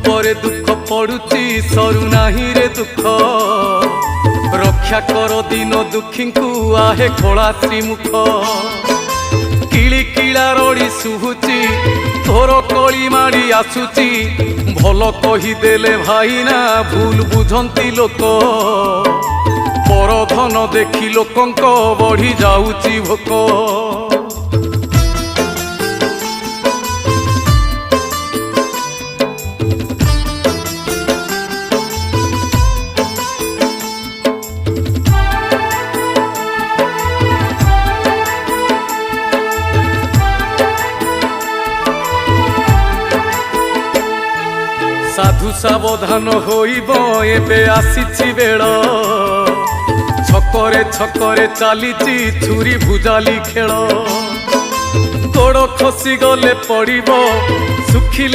परे दुख पड़ुची सरू नाही रे दुख रक्षा कर दिन दुखी को आहे खोला श्रीमुख किली किला रड़ी शुभुची तोर कली माड़ी आसुची भल कहीदेले भाई ना भूल बुझंती लोक पर धन देखी लोकंक बढ़ी जाऊची भोक। साधु सावधान होइब एबे आसीछि बेल छकरे छकरे चलीची छुरी भुजाली खेल गोड़ खसी गले पड़िब सुखी